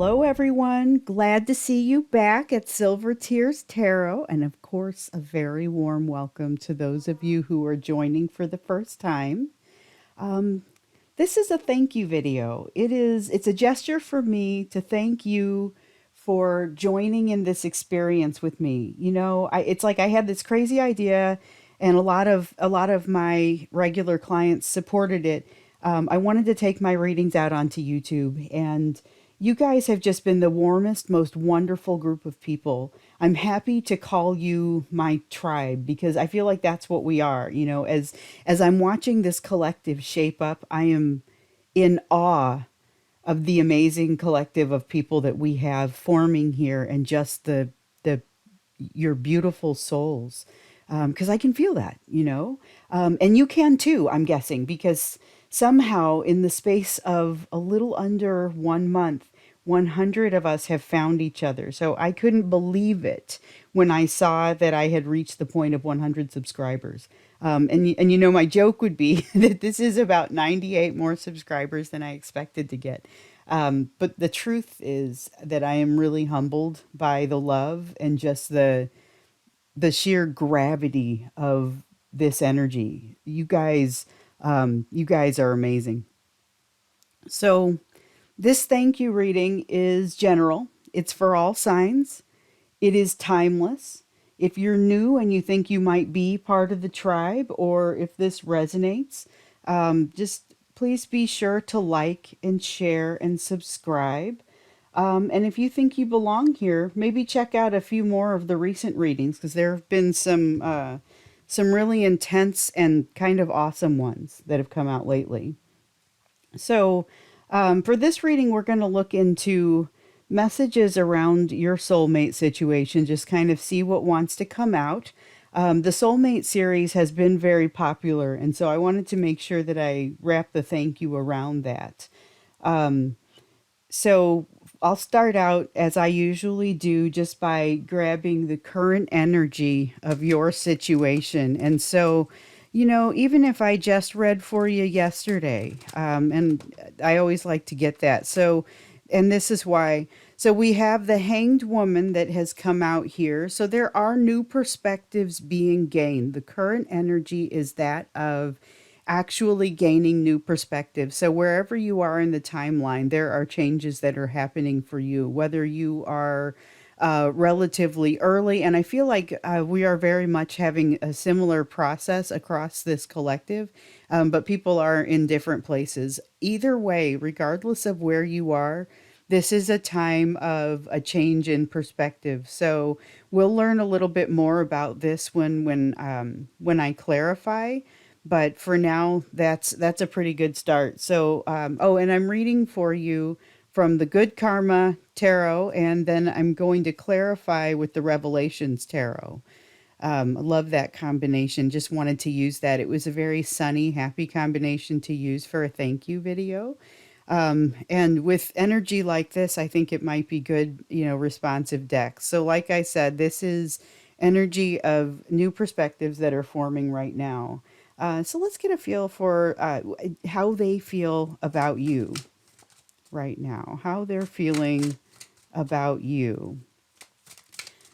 Hello, everyone. Glad to see you back at Silver Tears Tarot. And of course, a very warm welcome to those of you who are joining for the first time. Um, this is a thank you video. It's a gesture for me to thank you for joining in this experience with me. It's like I had this crazy idea and a lot of my regular clients supported it. I wanted to take my readings out onto YouTube, and you guys have just been the warmest, most wonderful group of people. I'm happy to call you my tribe because I feel like that's what we are. As I'm watching this collective shape up, I am in awe of the amazing collective of people that we have forming here, and just the your beautiful souls. Because I can feel that. And you can too, I'm guessing, because somehow in the space of a little under 1 month, 100 of us have found each other. So I couldn't believe it when I saw that I had reached the point of 100 subscribers. And my joke would be that this is about 98 more subscribers than I expected to get. But the truth is that I am really humbled by the love and just the sheer gravity of this energy. You guys are amazing. So this thank you reading is general. It's for all signs. It is timeless. If you're new and you think you might be part of the tribe, or if this resonates, just please be sure to like and share and subscribe. And if you think you belong here, maybe check out a few more of the recent readings, because there have been some really intense and kind of awesome ones that have come out lately. So, for this reading, we're going to look into messages around your soulmate situation, just kind of see what wants to come out. The soulmate series has been very popular, and so I wanted to make sure that I wrap the thank you around that. Um, so I'll start out as I usually do, just by grabbing the current energy of your situation. And so, even if I just read for you yesterday, and I always like to get that. So, and this is why. So we have the Hanged Woman that has come out here. So there are new perspectives being gained. The current energy is that of actually gaining new perspectives. So wherever you are in the timeline, there are changes that are happening for you, whether you are relatively early. And I feel like we are very much having a similar process across this collective, but people are in different places. Either way, regardless of where you are, this is a time of a change in perspective. So we'll learn a little bit more about this when I clarify. But for now, that's a pretty good start. So, oh, and I'm reading for you from the Good Karma Tarot, and then I'm going to clarify with the Revelations Tarot. I love that combination. Just wanted to use that. It was a very sunny, happy combination to use for a thank you video. And with energy like this, I think it might be good, responsive decks. So, like I said, this is energy of new perspectives that are forming right now. So let's get a feel for how they feel about you right now, how they're feeling about you.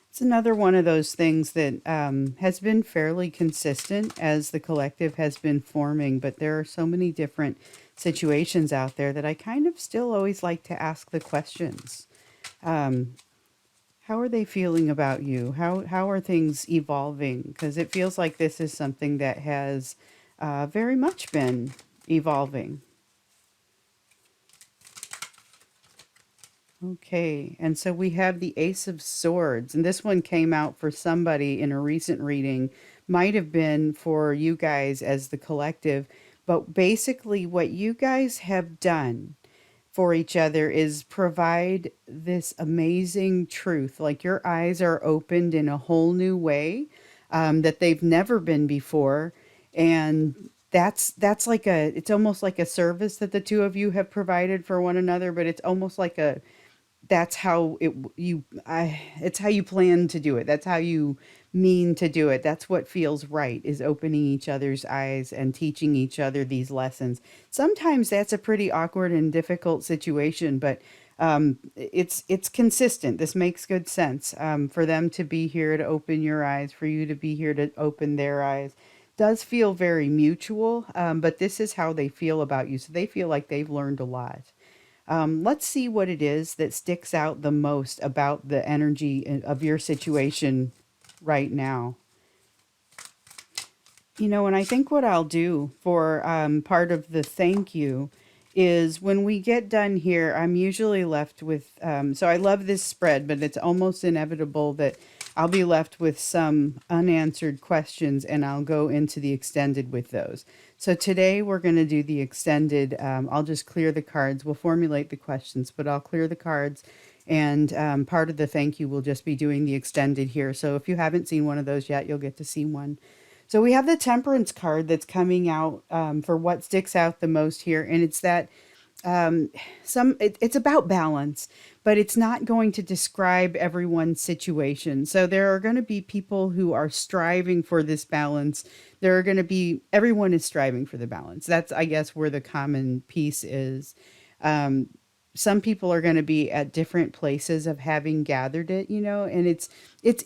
It's another one of those things that has been fairly consistent as the collective has been forming, but there are so many different situations out there that I kind of still always like to ask the questions. Um, how are they feeling about you? How are things evolving? Because it feels like this is something that has very much been evolving. Okay, and so we have the Ace of Swords, and this one came out for somebody in a recent reading, might have been for you guys as the collective, but basically, what you guys have done for each other is provide this amazing truth. Like your eyes are opened in a whole new way that they've never been before, and that's like it's almost like a service that the two of you have provided for one another, but it's almost like a that's how it's how you plan to do it. That's how you mean to do it. That's what feels right, is opening each other's eyes and teaching each other these lessons. Sometimes that's a pretty awkward and difficult situation, but It's consistent. This makes good sense. For them to be here to open your eyes, for you to be here to open their eyes, does feel very mutual. But this is how they feel about you. So they feel like they've learned a lot. Let's see what it is that sticks out the most about the energy of your situation right now. And I think what I'll do for part of the thank you is when we get done here, I'm usually left with, so I love this spread, but it's almost inevitable that I'll be left with some unanswered questions and I'll go into the extended with those. So today we're going to do the extended. I'll just clear the cards. We'll formulate the questions, but I'll clear the cards. And part of the thank you will just be doing the extended here. So if you haven't seen one of those yet, you'll get to see one. So we have the temperance card that's coming out for what sticks out the most here, and it's that it's about balance, but it's not going to describe everyone's situation. So there are going to be people who are striving for this balance. There are going to be everyone is striving for the balance. That's, I guess, where the common piece is. Um, some people are going to be at different places of having gathered it, and it's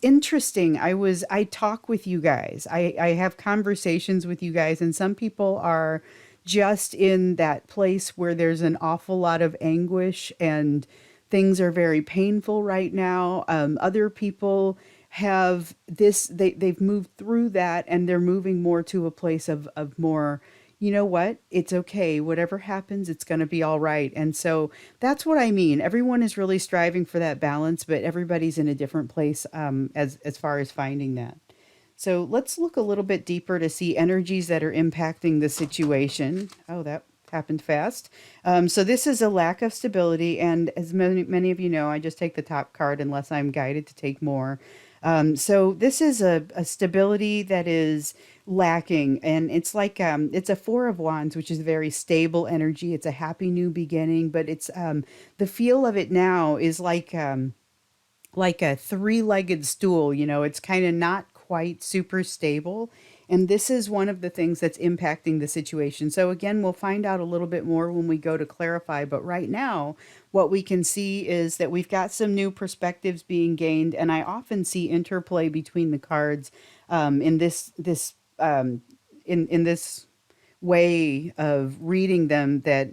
interesting. I talk with you guys. I have conversations with you guys, and some people are just in that place where there's an awful lot of anguish and things are very painful right now. Other people have this, they've moved through that and they're moving more to a place of more, you know what? It's okay. Whatever happens, it's going to be all right. And so that's what I mean. Everyone is really striving for that balance, but everybody's in a different place as far as finding that. So let's look a little bit deeper to see energies that are impacting the situation. Oh, that happened fast. So this is a lack of stability, and as many of you know, I just take the top card unless I'm guided to take more. So this is a stability that is lacking, and it's like it's a Four of Wands, which is very stable energy. It's a happy new beginning, but it's the feel of it now is like a three-legged stool. It's kind of not quite super stable. And this is one of the things that's impacting the situation. So again, we'll find out a little bit more when we go to clarify. But right now, what we can see is that we've got some new perspectives being gained. And I often see interplay between the cards in in this way of reading them that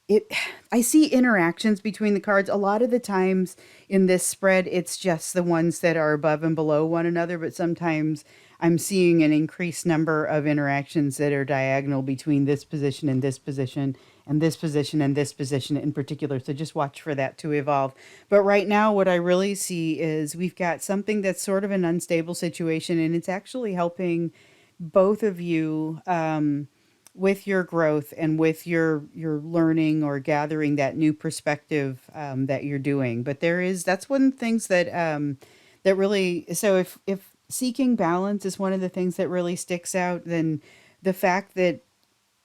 it I see interactions between the cards. A lot of the times in this spread, it's just the ones that are above and below one another, but sometimes I'm seeing an increased number of interactions that are diagonal between this position and this position and this position and this position in particular. So just watch for that to evolve. But right now, what I really see is we've got something that's sort of an unstable situation, and it's actually helping both of you with your growth and with your learning or gathering that new perspective that you're doing. But that's one of the things that that really, so if seeking balance is one of the things that really sticks out, then the fact that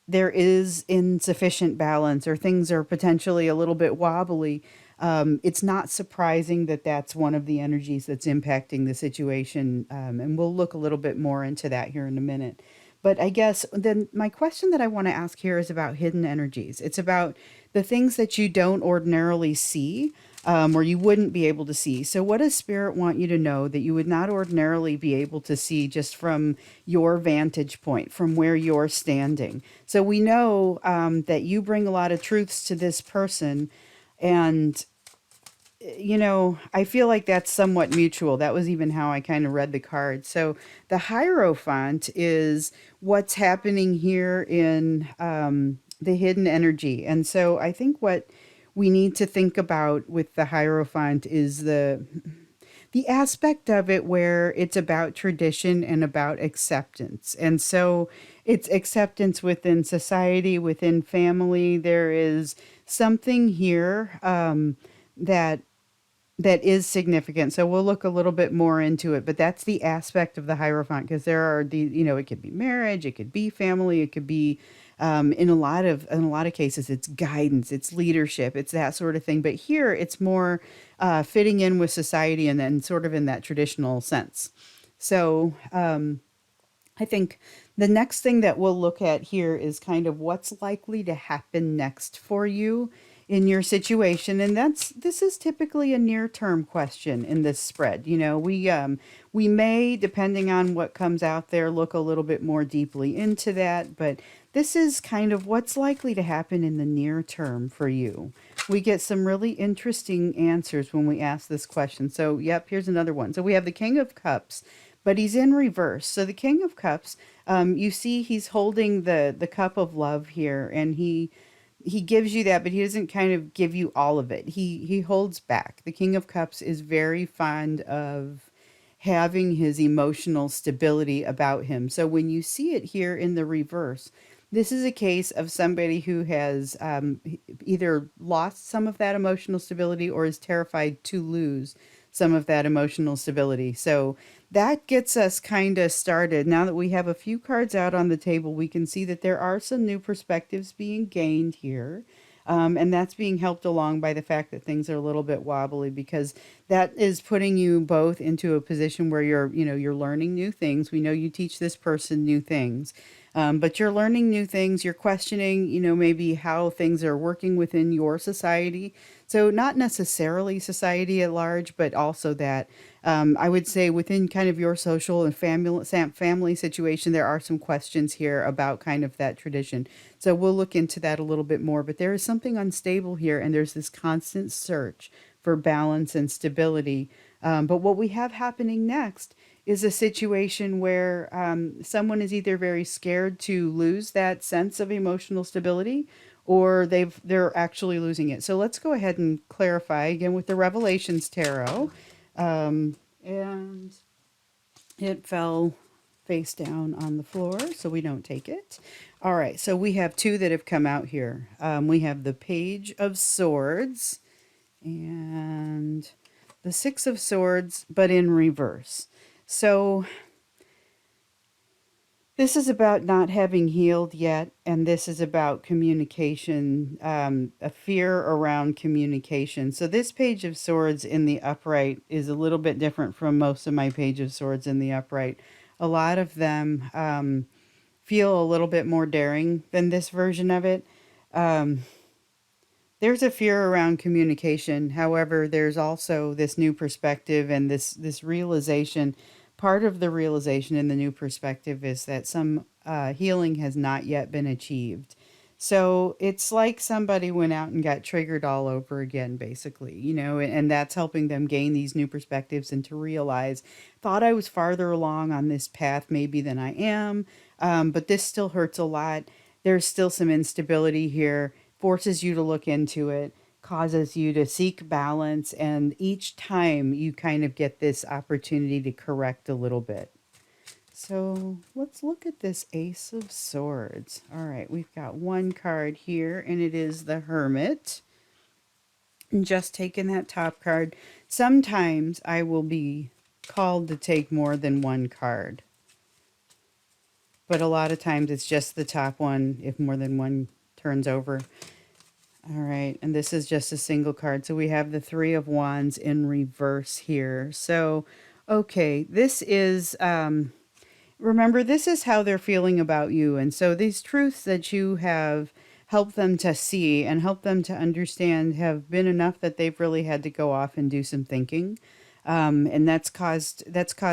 there is insufficient balance or things are potentially a little bit wobbly, it's not surprising that that's one of the energies that's impacting the situation. And we'll look a little bit more into that here in a minute. But I guess then my question that I want to ask here is about hidden energies. It's about the things that you don't ordinarily see, or you wouldn't be able to see. So, what does Spirit want you to know that you would not ordinarily be able to see just from your vantage point, from where you're standing? So, we know that you bring a lot of truths to this person, and I feel like that's somewhat mutual. That was even how I kind of read the card. So the Hierophant is what's happening here in the hidden energy. And so I think what we need to think about with the Hierophant is the aspect of it where it's about tradition and about acceptance. And so it's acceptance within society, within family. There is something here that that is significant. So we'll look a little bit more into it, but that's the aspect of the Hierophant, because there are it could be marriage, it could be family, it could be in a lot of cases it's guidance, it's leadership, it's that sort of thing. But here it's more fitting in with society and then sort of in that traditional sense. So I think the next thing that we'll look at here is kind of what's likely to happen next for you. in your situation. And this is typically a near-term question in this spread. You know, we may, depending on what comes out there, look a little bit more deeply into that, but this is kind of what's likely to happen in the near term for you. We get some really interesting answers when we ask this question. So, yep, here's another one. So we have the King of Cups, but he's in reverse. So the King of Cups, you see he's holding the cup of love here, and he gives you that, but he doesn't kind of give you all of it. He holds back. The King of Cups is very fond of having his emotional stability about him. So when you see it here in the reverse, this is a case of somebody who has either lost some of that emotional stability or is terrified to lose some of that emotional stability. So that gets us kind of started. Now that we have a few cards out on the table, we can see that there are some new perspectives being gained here. And that's being helped along by the fact that things are a little bit wobbly, because that is putting you both into a position where you're learning new things. We know you teach this person new things. But you're learning new things, you're questioning, maybe how things are working within your society. So, not necessarily society at large, but also that I would say within kind of your social and family situation, there are some questions here about kind of that tradition. So, we'll look into that a little bit more. But there is something unstable here, and there's this constant search for balance and stability. But what we have happening next is a situation where someone is either very scared to lose that sense of emotional stability, or they're actually losing it. So let's go ahead and clarify again with the Revelations Tarot. And it fell face down on the floor, so we don't take it. All right, so we have two that have come out here. We have the Page of Swords and the Six of Swords, but in reverse. So this is about not having healed yet, and this is about communication, a fear around communication. So this Page of Swords in the upright is a little bit different from most of my Page of Swords in the upright. A lot of them feel a little bit more daring than this version of it. There's a fear around communication. However, there's also this new perspective and this realization. Part of the realization in the new perspective is that some healing has not yet been achieved. So it's like somebody went out and got triggered all over again, basically, and that's helping them gain these new perspectives and to realize, thought I was farther along on this path maybe than I am, but this still hurts a lot. There's still some instability here, forces you to look into it, causes you to seek balance, and each time you kind of get this opportunity to correct a little bit. So let's look at this Ace of Swords. All right, we've got one card here, and it is the Hermit. And just taking that top card. Sometimes I will be called to take more than one card, but a lot of times it's just the top one if more than one turns over. All right, and this is just a single card. So we have the Three of Wands in reverse here. So, okay, this is, remember, this is how they're feeling about you. And so these truths that you have helped them to see and helped them to understand have been enough that they've really had to go off and do some thinking. And that's caused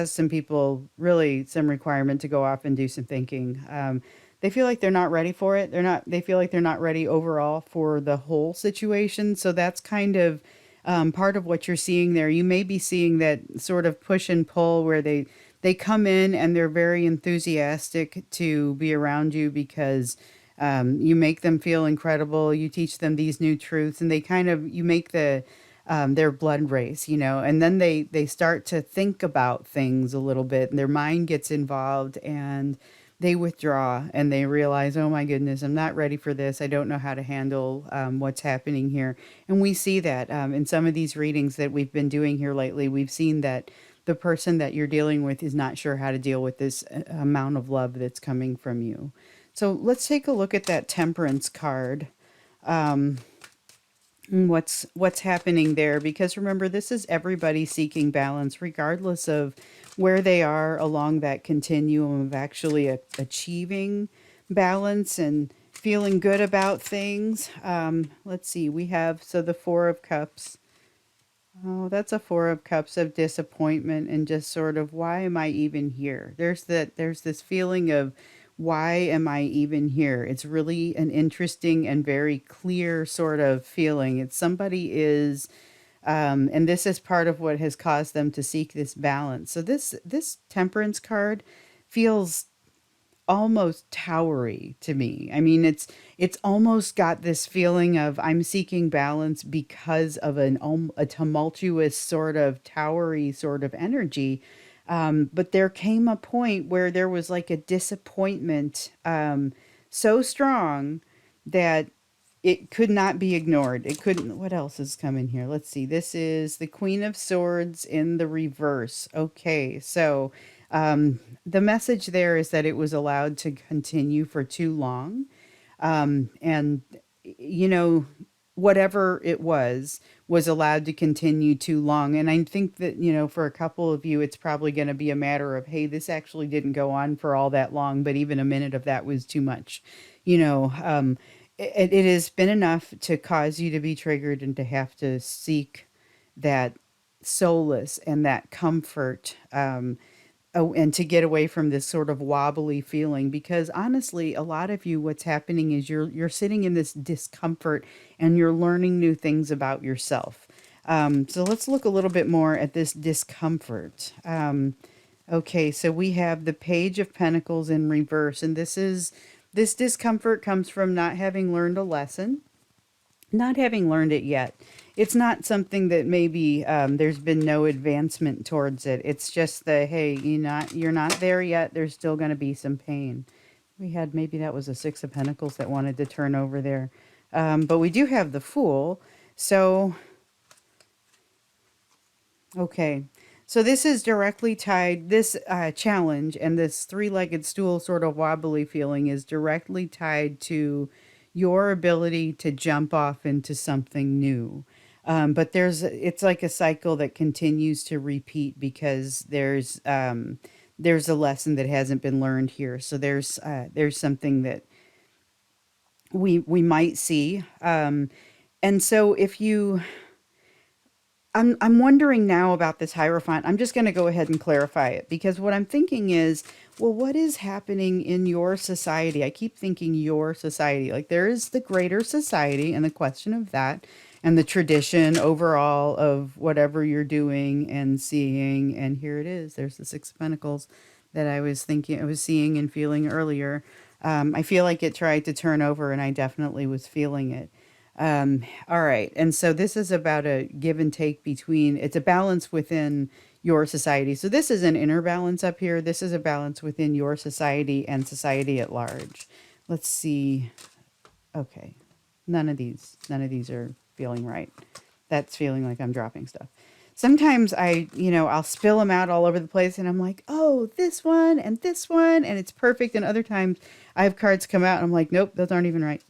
some people really some requirement to go off and do some thinking. They feel like they're not ready for it. They feel like they're not ready overall for the whole situation. So that's kind of part of what you're seeing there. You may be seeing that sort of push and pull where they come in and they're very enthusiastic to be around you because you make them feel incredible. You teach them these new truths, and you make their blood race, and then they start to think about things a little bit, and their mind gets involved, and they withdraw, and they realize, oh my goodness, I'm not ready for this. I don't know how to handle what's happening here. And we see that in some of these readings that we've been doing here lately. We've seen that the person that you're dealing with is not sure how to deal with this amount of love that's coming from you. So let's take a look at that Temperance card. What's happening there, because remember, this is everybody seeking balance regardless of where they are along that continuum of actually achieving balance. And feeling good about things. Let's see, we have, so the Four of Cups. Oh, that's a Four of Cups of disappointment and just sort of, why am I even here? There's this feeling of, why am I even here? It's really an interesting and very clear sort of feeling. It's somebody is, and this is part of what has caused them to seek this balance. So this Temperance card feels almost towery to me. I mean, it's almost got this feeling of, I'm seeking balance because of a tumultuous sort of towery sort of energy. But there came a point where there was like a disappointment so strong that it could not be ignored. It couldn't. What else is coming here? Let's see. This is the Queen of Swords in the reverse. Okay, so the message there is that it was allowed to continue for too long. And, you know, whatever it was allowed to continue too long. And I think that, for a couple of you, it's probably going to be a matter of, hey, this actually didn't go on for all that long, but even a minute of that was too much. You know, it has been enough to cause you to be triggered and to have to seek that solace and that comfort. Oh, and to get away from this sort of wobbly feeling, because honestly, a lot of you, what's happening is you're sitting in this discomfort and you're learning new things about yourself. So let's look a little bit more at this discomfort. Okay, so we have the Page of Pentacles in reverse, and this discomfort comes from not having learned a lesson, not having learned it yet. It's not something that maybe there's been no advancement towards it. It's just the, hey, you're not there yet. There's still going to be some pain. We had, maybe that was a Six of Pentacles that wanted to turn over there. But we do have the Fool. So, okay. So this is directly tied, this challenge and this three-legged stool sort of wobbly feeling is directly tied to your ability to jump off into something new. But it's like a cycle that continues to repeat because there's a lesson that hasn't been learned here. So there's something that we might see. And so if you, I'm wondering now about this Hierophant. I'm just going to go ahead and clarify it, because what I'm thinking is, well, what is happening in your society? I keep thinking your society. Like, there is the greater society and the question of that, and the tradition overall of whatever you're doing and seeing. And here it is. There's the Six of Pentacles that I was seeing and feeling earlier. I feel like it tried to turn over, and I definitely was feeling it. All right. And so this is about a give and take between, it's a balance within your society. So this is an inner balance up here. This is a balance within your society and society at large. Let's see. Okay. None of these are feeling right. That's feeling like I'm dropping stuff. Sometimes I'll spill them out all over the place and I'm like, oh, this one, and it's perfect. And other times I have cards come out and I'm like, nope, those aren't even right.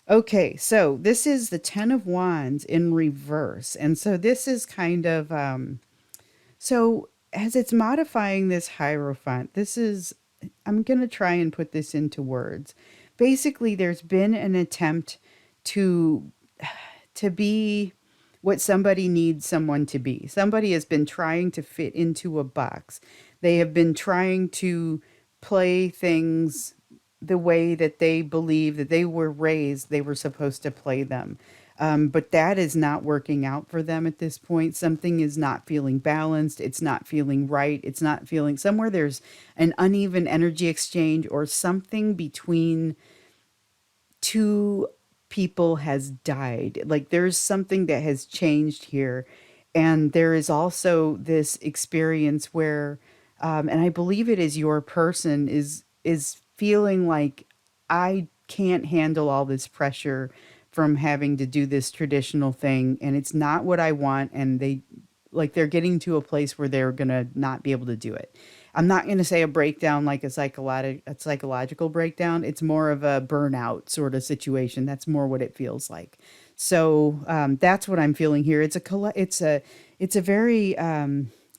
Okay, so this is the Ten of Wands in reverse. And so this is kind of, so as it's modifying this Hierophant, I'm going to try and put this into words. Basically, there's been an attempt to, to be what somebody needs someone to be. Somebody has been trying to fit into a box. They have been trying to play things the way that they believe that they were raised, they were supposed to play them. But that is not working out for them at this point. Something is not feeling balanced. It's not feeling right. It's not feeling, somewhere there's an uneven energy exchange, or something between two people has died. Like, there's something that has changed here. And there is also this experience where, and I believe it is your person is feeling like, I can't handle all this pressure from having to do this traditional thing, and it's not what I want, and they're getting to a place where they're going to not be able to do it. I'm not going to say a breakdown like a psychological breakdown. It's more of a burnout sort of situation. That's more what it feels like. So that's what I'm feeling here. It's a very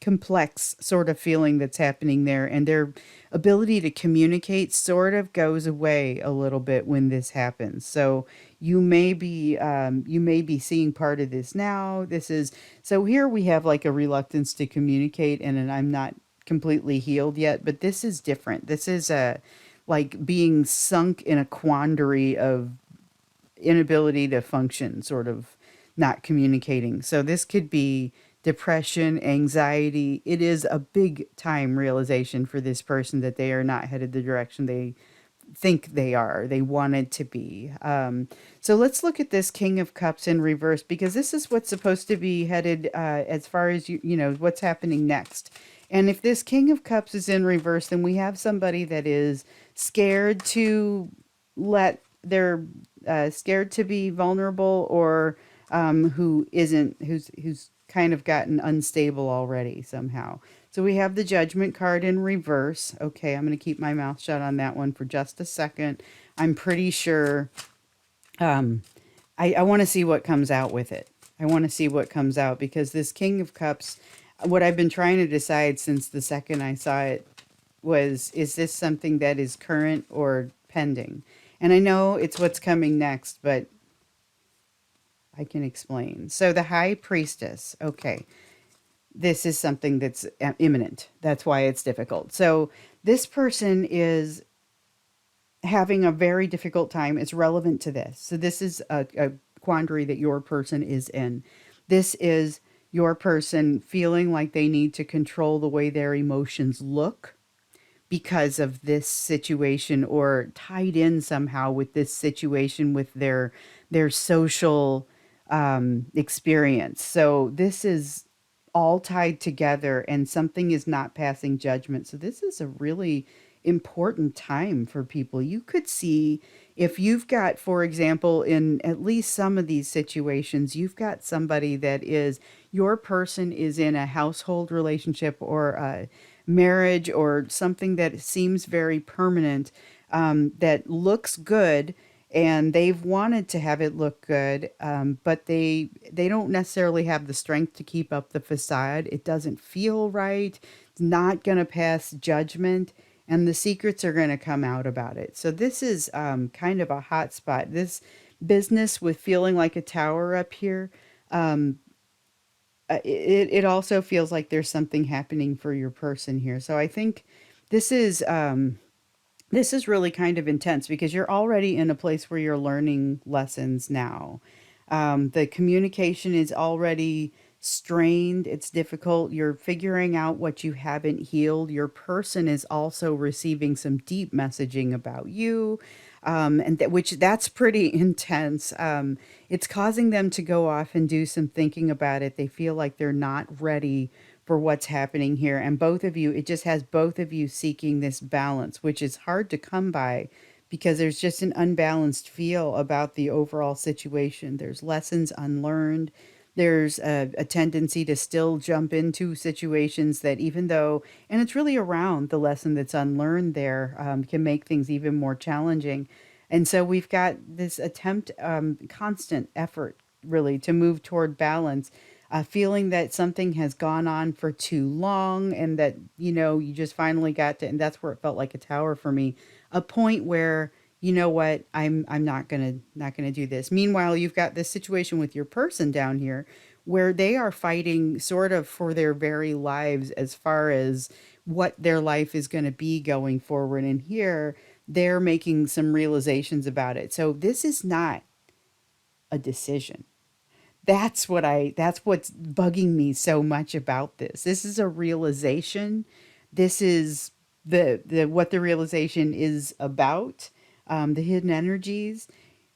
complex sort of feeling that's happening there, and their ability to communicate sort of goes away a little bit when this happens. So you may be seeing part of this now. This is so here we have like a reluctance to communicate, and I'm not completely healed yet, but this is different. This is a like being sunk in a quandary of inability to function, sort of not communicating. So this could be depression, anxiety. It is a big time realization for this person that they are not headed the direction they think they are, they wanted to be. So let's look at this King of Cups in reverse, because this is what's supposed to be headed as far as you know, what's happening next. And if this King of Cups is in reverse, then we have somebody that is scared to let their scared to be vulnerable, or who isn't, who's kind of gotten unstable already somehow. So we have the Judgment card in reverse. Okay, I'm going to keep my mouth shut on that one for just a second. I'm pretty sure I want to see what comes out with it. I want to see what comes out, because this King of Cups, what I've been trying to decide since the second I saw it was, is this something that is current or pending? And I know it's what's coming next, but I can explain. So the High Priestess, okay, this is something that's imminent. That's why it's difficult. So this person is having a very difficult time. It's relevant to this. So this is a quandary that your person is in. This is your person feeling like they need to control the way their emotions look because of this situation, or tied in somehow with this situation with their social experience. So this is all tied together, and something is not passing judgment. So this is a really important time for people. You could see if you've got, for example, in at least some of these situations, you've got somebody that is, your person is in a household relationship or a marriage or something that seems very permanent, that looks good, and they've wanted to have it look good, but they don't necessarily have the strength to keep up the facade. It doesn't feel right. It's not going to pass judgment, and the secrets are going to come out about it. So this is kind of a hot spot. This business with feeling like a tower up here, it also feels like there's something happening for your person here. So I think this is this is really kind of intense, because you're already in a place where you're learning lessons now. The communication is already strained, it's difficult. You're figuring out what you haven't healed. Your person is also receiving some deep messaging about you. And that, which that's pretty intense. It's causing them to go off and do some thinking about it. They feel like they're not ready for what's happening here. And both of you, it just has both of you seeking this balance, which is hard to come by, because there's just an unbalanced feel about the overall situation. There's lessons unlearned. There's a tendency to still jump into situations that, even though, and it's really around the lesson that's unlearned there, can make things even more challenging. And so we've got this attempt, constant effort really to move toward balance, feeling that something has gone on for too long, and that, you know, you just finally got to, and that's where it felt like a tower for me, a point where, you know what, I'm not gonna do this. Meanwhile, you've got this situation with your person down here, where they are fighting sort of for their very lives as far as what their life is going to be going forward. And here they're making some realizations about it. So this is not a decision. That's what's bugging me so much about this. This is a realization. This is the what the realization is about. The hidden energies,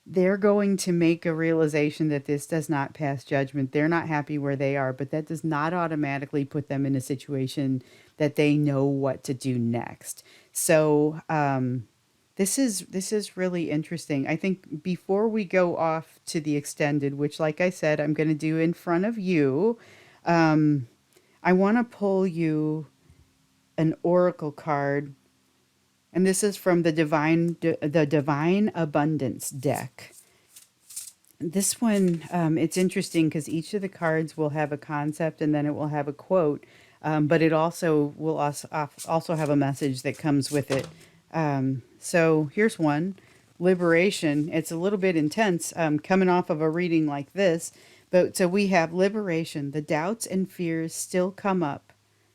they're going to make a realization that this does not pass judgment. They're not happy where they are, but that does not automatically put them in a situation that they know what to do next. So this is really interesting. I think before we go off to the extended, which, like I said, I'm going to do in front of you, um, I want to pull you an oracle card, and this is from the Divine Abundance deck. This one, it's interesting because each of the cards will have a concept, and then it will have a quote. but it also will also have a message that comes with it. So here's one, liberation. It's a little bit intense, coming off of a reading like this. But so we have liberation. The doubts and fears still come up.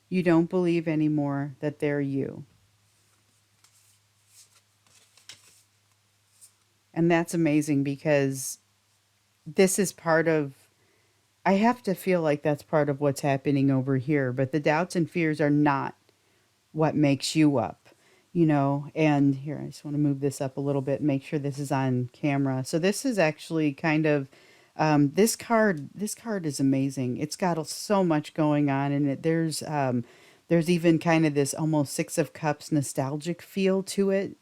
You don't believe anymore that they're you. And that's amazing because this is part of, I have to feel like that's part of what's happening over here. But the doubts and fears are not what makes you up, And here, I just want to move this up a little bit and make sure this is on camera. So this is actually kind of this card. This card is amazing. It's got so much going on in it. There's even kind of this almost Six of Cups nostalgic feel to it,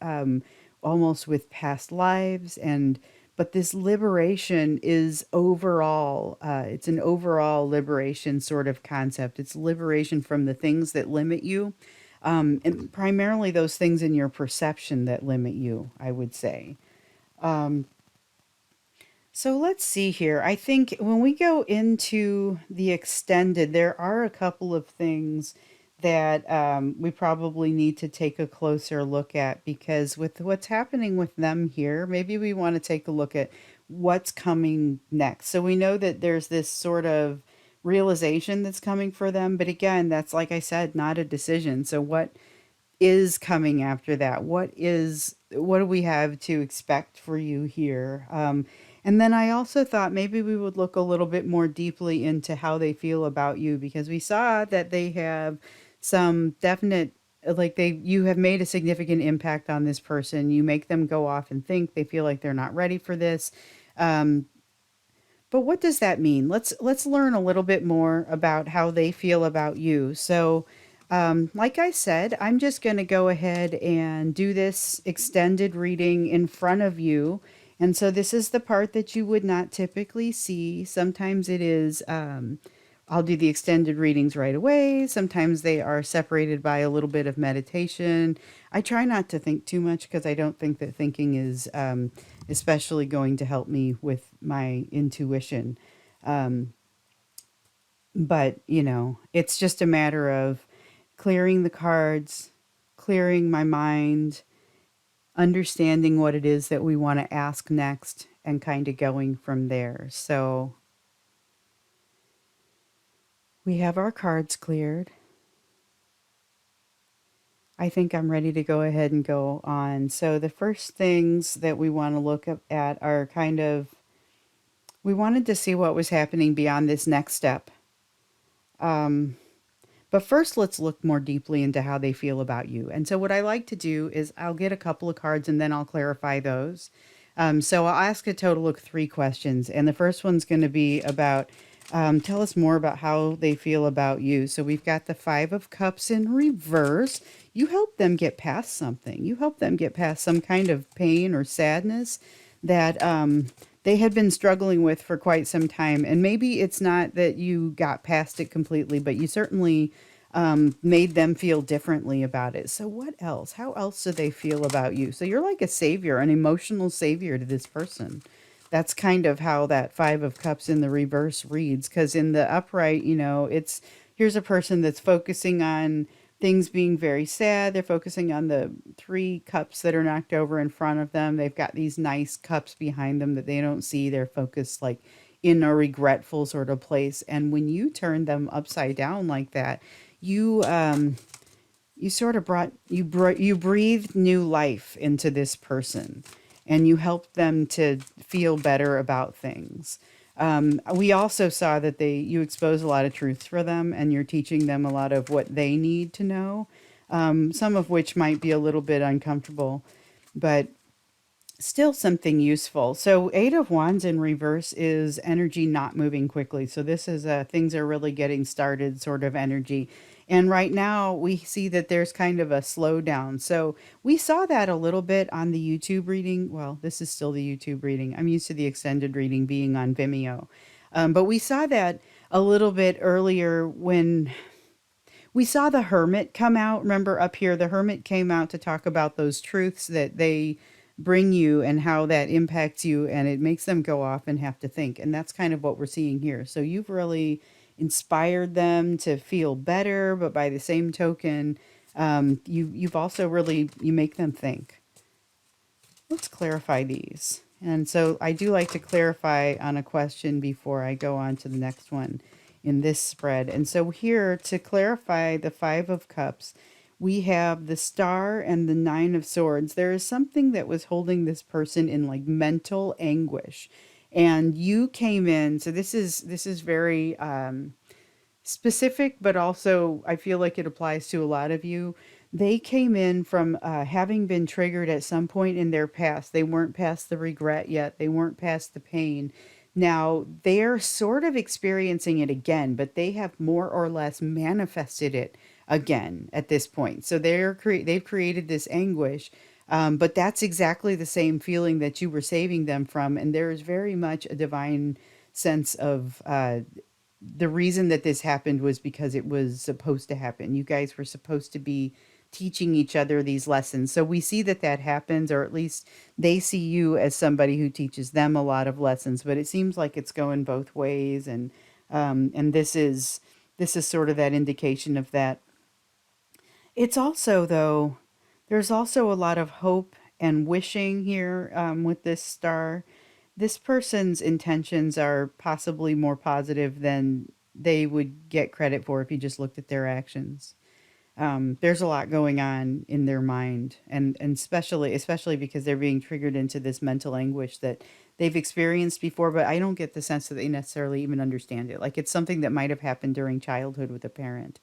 almost with past lives. And but this liberation is overall, it's an overall liberation sort of concept. It's liberation from the things that limit you, and primarily those things in your perception that limit you, I would say. Um, so let's see here. I think when we go into the extended, there are a couple of things that we probably need to take a closer look at because with what's happening with them here, maybe we want to take a look at what's coming next. So we know that there's this sort of realization that's coming for them, but again, that's like I said, not a decision. So what is coming after that? What do we have to expect for you here? And then I also thought maybe we would look a little bit more deeply into how they feel about you because we saw that they have some definite, like you have made a significant impact on this person. You make them go off and think they feel like they're not ready for this. Um, but what does that mean? Let's learn a little bit more about how they feel about you. So, like I said, I'm just going to go ahead and do this extended reading in front of you. And so this is the part that you would not typically see. Sometimes it is, I'll do the extended readings right away. Sometimes they are separated by a little bit of meditation. I try not to think too much because I don't think that thinking is especially going to help me with my intuition. Um, but, it's just a matter of clearing the cards, clearing my mind, understanding what it is that we want to ask next, and kind of going from there. So we have our cards cleared. I think I'm ready to go ahead and go on. So the first things that we want to look at are kind of, we wanted to see what was happening beyond this next step. But first, let's look more deeply into how they feel about you. And so, what I like to do is I'll get a couple of cards and then I'll clarify those. So, I'll ask a total of 3 questions. And the first one's going to be about tell us more about how they feel about you. So, we've got the Five of Cups in reverse. You help them get past something, you help them get past some kind of pain or sadness that they had been struggling with for quite some time. And maybe it's not that you got past it completely, but you certainly made them feel differently about it. So, what else? How else do they feel about you? So, you're like a savior, an emotional savior to this person. That's kind of how that Five of Cups in the reverse reads. Because in the upright, it's here's a person that's focusing on things being very sad. They're focusing on the 3 cups that are knocked over in front of them. They've got these nice cups behind them that they don't see. They're focused like in a regretful sort of place. And when you turn them upside down like that, you sort of you breathed new life into this person, and you helped them to feel better about things. We also saw that you expose a lot of truths for them, and you're teaching them a lot of what they need to know, some of which might be a little bit uncomfortable, but still something useful. So Eight of Wands in reverse is energy not moving quickly. So this is things are really getting started sort of energy. And right now we see that there's kind of a slowdown. So we saw that a little bit on the YouTube reading. Well, this is still the YouTube reading. I'm used to the extended reading being on Vimeo. But we saw that a little bit earlier when we saw the Hermit come out. Remember up here, the Hermit came out to talk about those truths that they bring you and how that impacts you, and it makes them go off and have to think. And that's kind of what we're seeing here. So you've really inspired them to feel better, but by the same token, you've also really, you make them think. Let's clarify these. And so I do like to clarify on a question before I go on to the next one in this spread. And so here to clarify the Five of Cups, we have the Star and the Nine of Swords. There is something that was holding this person in like mental anguish. And you came in, so this is very specific, but also I feel like it applies to a lot of you. They came in from having been triggered at some point in their past. They weren't past the regret yet, they weren't past the pain. Now they're sort of experiencing it again, but they have more or less manifested it again at this point. So they've created this anguish. But that's exactly the same feeling that you were saving them from. And there is very much a divine sense of the reason that this happened was because it was supposed to happen. You guys were supposed to be teaching each other these lessons. So we see that that happens, or at least they see you as somebody who teaches them a lot of lessons. But it seems like it's going both ways, and this is sort of that indication of that. It's also though, there's also a lot of hope and wishing here with this star. This person's intentions are possibly more positive than they would get credit for if you just looked at their actions. There's a lot going on in their mind, and especially because they're being triggered into this mental anguish that they've experienced before, but I don't get the sense that they necessarily even understand it. Like it's something that might have happened during childhood with a parent.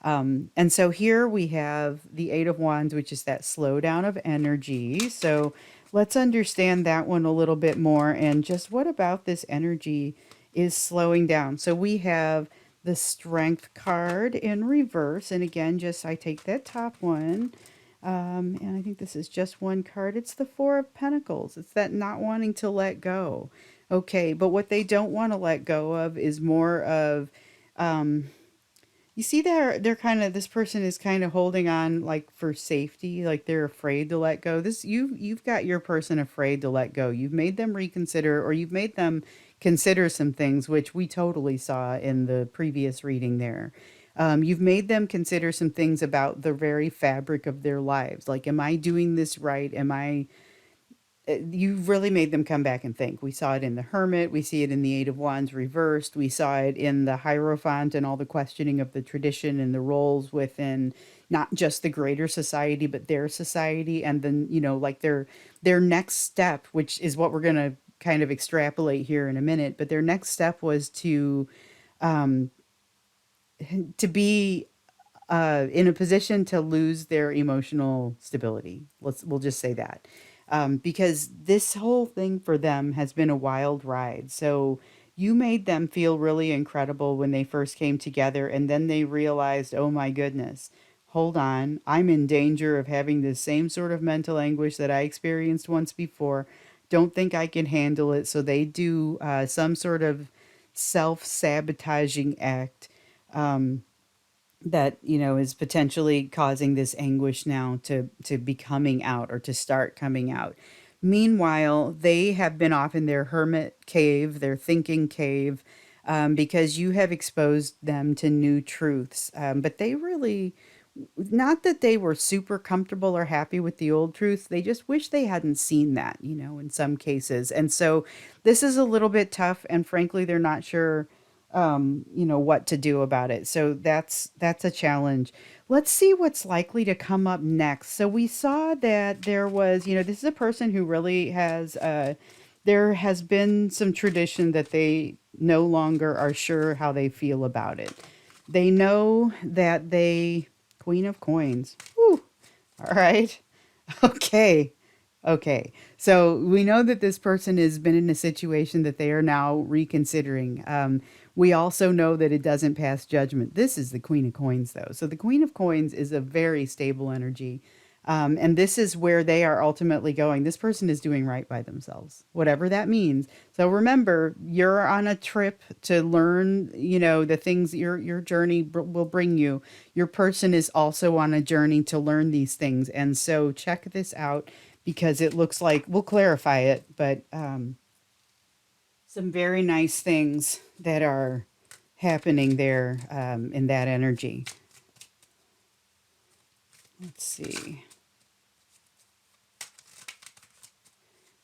And so here we have the Eight of Wands, which is that slowdown of energy. So let's understand that one a little bit more, and just what about this energy is slowing down. So we have the Strength card in reverse. And again, just I take that top one. And I think this is just one card. It's the Four of Pentacles. It's that not wanting to let go. Okay, but what they don't want to let go of is more of you see, they're kind of, this person is kind of holding on like for safety, like they're afraid to let go. This you've got your person afraid to let go. You've made them reconsider, or you've made them consider some things, which we totally saw in the previous reading there. You've made them consider some things about the very fabric of their lives. Like, am I doing this right? Am I You really made them come back and think. We saw it in the Hermit. We see it in the Eight of Wands reversed. We saw it in the Hierophant and all the questioning of the tradition and the roles within not just the greater society, but their society. And then, like their next step, which is what we're going to kind of extrapolate here in a minute. But their next step was to be in a position to lose their emotional stability. We'll just say that. Because this whole thing for them has been a wild ride. So you made them feel really incredible when they first came together, and then they realized, oh my goodness, hold on, I'm in danger of having the same sort of mental anguish that I experienced once before. Don't think I can handle it. So they do some sort of self sabotaging act. That is potentially causing this anguish now to be coming out, or to start coming out. Meanwhile, they have been off in their hermit cave, their thinking cave, because you have exposed them to new truths. But they really, not that they were super comfortable or happy with the old truth, they just wish they hadn't seen that, in some cases. And so this is a little bit tough, and frankly, they're not sure what to do about it. So that's a challenge. Let's see what's likely to come up next. So we saw that there was, this is a person who really has there has been some tradition that they no longer are sure how they feel about it. They know that Queen of Coins. Whew. All right. Okay. Okay. So we know that this person has been in a situation that they are now reconsidering. We also know that it doesn't pass judgment. This is the Queen of Coins, though. So the Queen of Coins is a very stable energy. And this is where they are ultimately going. This person is doing right by themselves, whatever that means. So remember, you're on a trip to learn, the things your journey will bring you. Your person is also on a journey to learn these things. And so check this out, because it looks like, we'll clarify it, but some very nice things that are happening there in that energy. Let's see.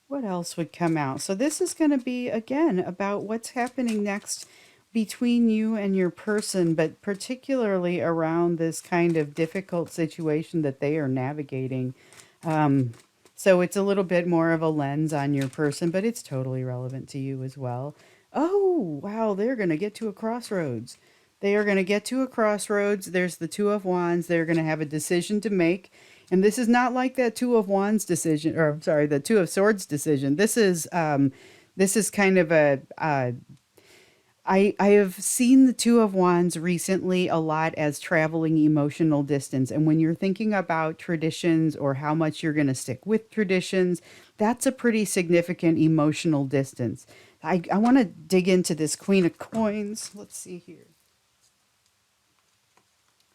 What else would come out? So this is going to be, again, about what's happening next between you and your person, but particularly around this kind of difficult situation that they are navigating. Um, so it's a little bit more of a lens on your person, but it's totally relevant to you as well. Oh, wow, they're going to get to a crossroads. They are going to get to a crossroads. There's the Two of Wands. They're going to have a decision to make. And this is not like that Two of Wands decision, or I'm sorry, the Two of Swords decision. This is kind of I have seen the Two of Wands recently a lot as traveling emotional distance. And when you're thinking about traditions or how much you're going to stick with traditions, that's a pretty significant emotional distance. I want to dig into this Queen of Coins. Let's see here.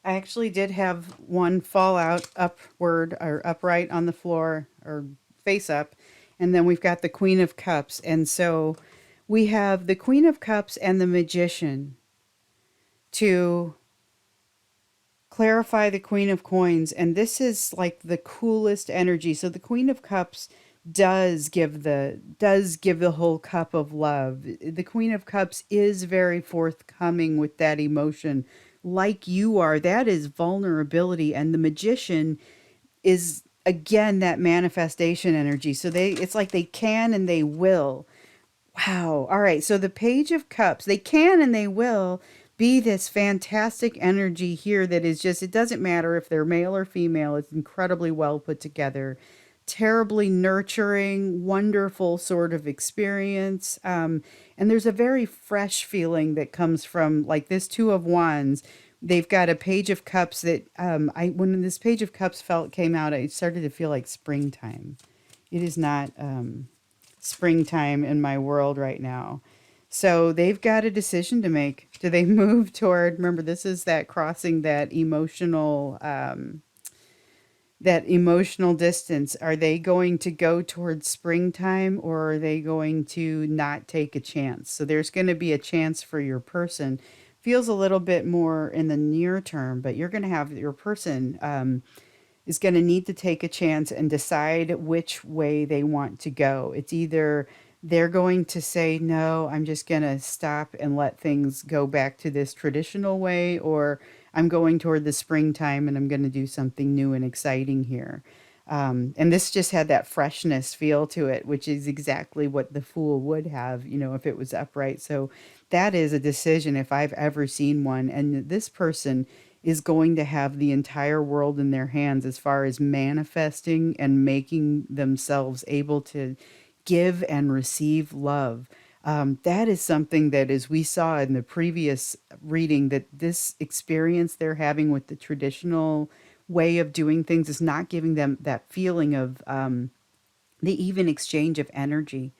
I actually did have one fall out upward or upright on the floor or face up. And then we've got the Queen of Cups. And so we have the Queen of Cups and the Magician to clarify the Queen of Coins. And this is like the coolest energy. So the Queen of Cups does give the whole cup of love. The Queen of Cups is very forthcoming with that emotion like you are. That is vulnerability, and the Magician is again that manifestation energy. So it's like they can and they will. Wow. All right. So the Page of Cups, they can and they will be this fantastic energy here that is just, it doesn't matter if they're male or female, it's incredibly well put together, terribly nurturing, wonderful sort of experience. And there's a very fresh feeling that comes from like this Two of Wands. They've got a Page of Cups that when this Page of Cups came out, it started to feel like springtime. It is not springtime in my world right now. So they've got a decision to make. Do they move toward, remember, this is that crossing that emotional distance. Are they going to go towards springtime, or are they going to not take a chance? So there's going to be a chance for your person. Feels a little bit more in the near term, but you're going to have your person is going to need to take a chance and decide which way they want to go. It's either they're going to say, no, I'm just going to stop and let things go back to this traditional way, or I'm going toward the springtime and I'm going to do something new and exciting here. And this just had that freshness feel to it, which is exactly what the Fool would have, if it was upright. So that is a decision if I've ever seen one. And this person is going to have the entire world in their hands as far as manifesting and making themselves able to give and receive love. That is something that, as we saw in the previous reading, that this experience they're having with the traditional way of doing things is not giving them that feeling of the even exchange of energy.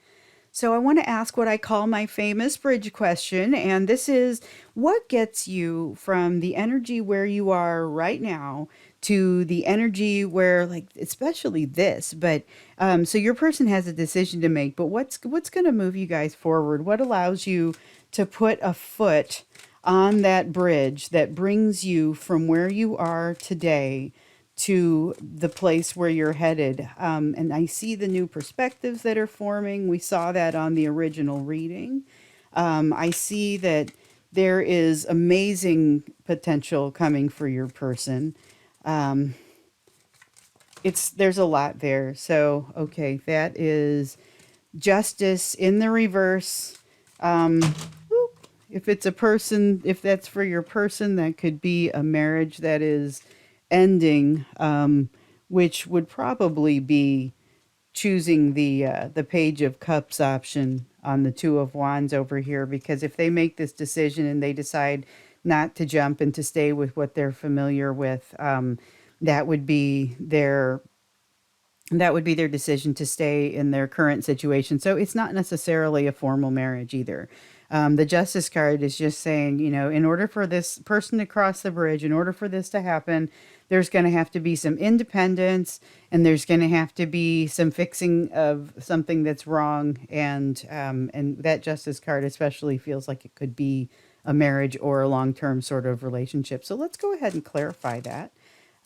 So I want to ask what I call my famous bridge question, and this is, what gets you from the energy where you are right now to the energy where, like, especially this, but so your person has a decision to make, but what's going to move you guys forward? What allows you to put a foot on that bridge that brings you from where you are today to the place where you're headed? And I see the new perspectives that are forming. We saw that on the original reading. I see that there is amazing potential coming for your person. Um, there's a lot there. So, okay, that is Justice in the reverse. Um, if it's a person, if that's for your person, that could be a marriage that is ending, which would probably be choosing the Page of Cups option on the Two of Wands over here, because if they make this decision and they decide not to jump and to stay with what they're familiar with, that would be their that would be their decision to stay in their current situation. So it's not necessarily a formal marriage either. The Justice card is just saying, in order for this person to cross the bridge, in order for this to happen, there's going to have to be some independence, and there's going to have to be some fixing of something that's wrong. And that Justice card especially feels like it could be a marriage or a long-term sort of relationship. So let's go ahead and clarify that.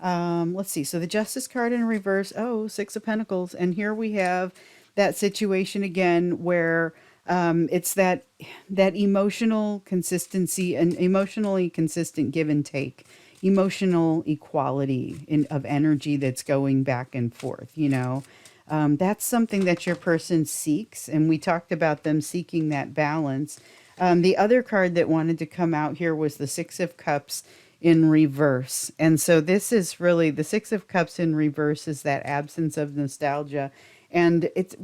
Let's see. So the Justice card in reverse. Oh, Six of Pentacles. And here we have that situation again where it's that emotional consistency and emotionally consistent give and take, emotional equality of energy that's going back and forth. That's something that your person seeks, and we talked about them seeking that balance. The other card that wanted to come out here was the Six of Cups in reverse. And so this is really the Six of Cups in reverse is that absence of nostalgia. And it's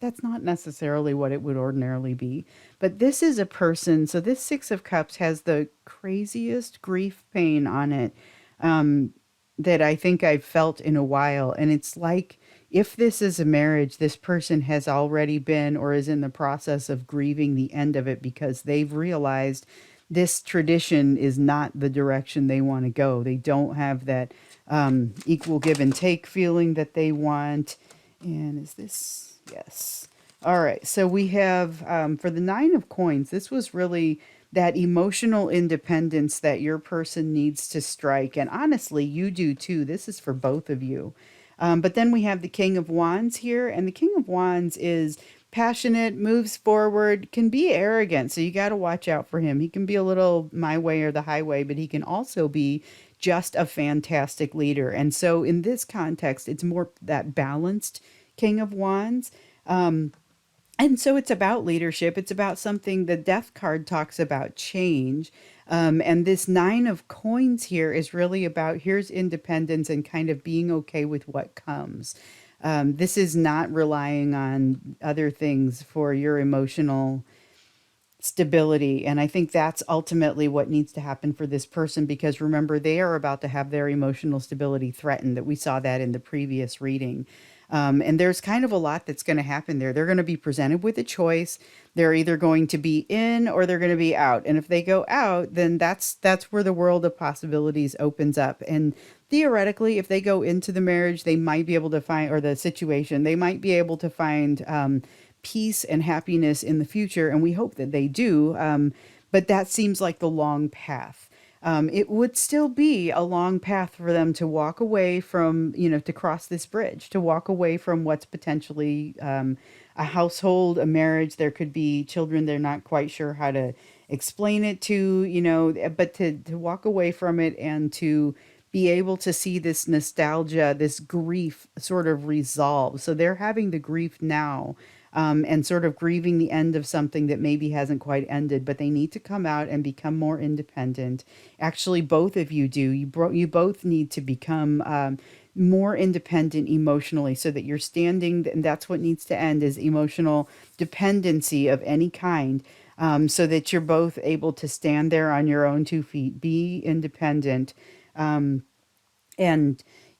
that's not necessarily what it would ordinarily be. But this is a person, so this Six of Cups has the craziest grief pain on it that I think I've felt in a while. And it's like if this is a marriage, this person has already been or is in the process of grieving the end of it because they've realized this tradition is not the direction they want to go. They don't have that equal give and take feeling that they want. And is this? Yes. All right. So we have for the Nine of Coins, this was really that emotional independence that your person needs to strike. And honestly, you do too. This is for both of you. But then we have the King of Wands here. And the King of Wands is passionate, moves forward, can be arrogant. So you got to watch out for him. He can be a little my way or the highway, but he can also be just a fantastic leader. And so in this context, it's more that balanced King of Wands. And so it's about leadership. It's about something the Death card talks about change. And this Nine of Coins here is really about here's independence and kind of being okay with what comes. This is not relying on other things for your emotional stability. And I think that's ultimately what needs to happen for this person because remember, they are about to have their emotional stability threatened. That we saw that in the previous reading. And there's kind of a lot that's going to happen there. They're going to be presented with a choice. They're either going to be in or they're going to be out. And if they go out, then that's where the world of possibilities opens up. And theoretically, if they go into the marriage, they might be able to find, or the situation, they might be able to find peace and happiness in the future. And we hope that they do. But that seems like the long path. It would still be a long path for them to walk away from, to cross this bridge, to walk away from what's potentially a household, a marriage. There could be children they're not quite sure how to explain it to, but to walk away from it and to be able to see this nostalgia, this grief sort of resolve. So they're having the grief now and sort of grieving the end of something that maybe hasn't quite ended, but they need to come out and become more independent. Actually, both of you do. You both need to become more independent emotionally so that you're standing, and that's what needs to end is emotional dependency of any kind. So that you're both able to stand there on your own 2 feet, be independent, and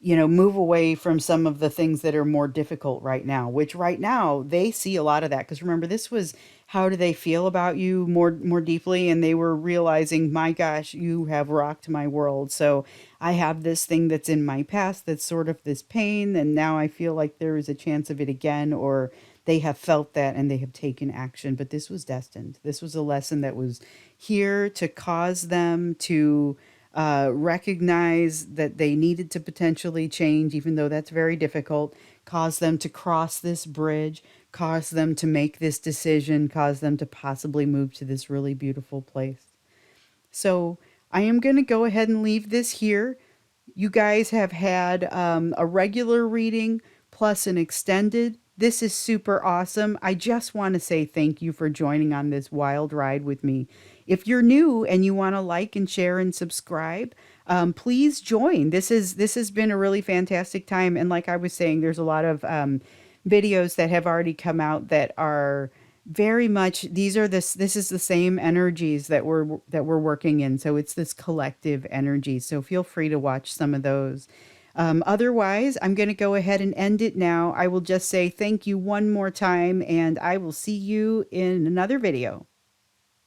move away from some of the things that are more difficult right now, which right now they see a lot of that because remember this was how do they feel about you more deeply, and they were realizing my gosh, you have rocked my world. So I have this thing that's in my past that's sort of this pain, and now I feel like there is a chance of it again, or they have felt that and they have taken action. But this was destined. This was a lesson that was here to cause them to recognize that they needed to potentially change, even though that's very difficult, cause them to cross this bridge, cause them to make this decision, cause them to possibly move to this really beautiful place. So I am going to go ahead and leave this here. You guys have had a regular reading plus an extended. This is super awesome. I just want to say thank you for joining on this wild ride with me. If you're new and you want to like and share and subscribe, please join. This has been a really fantastic time. And like I was saying, there's a lot of videos that have already come out that are very much this is the same energies that we're working in. So it's this collective energy. So feel free to watch some of those. Otherwise, I'm going to go ahead and end it now. I will just say thank you one more time, and I will see you in another video.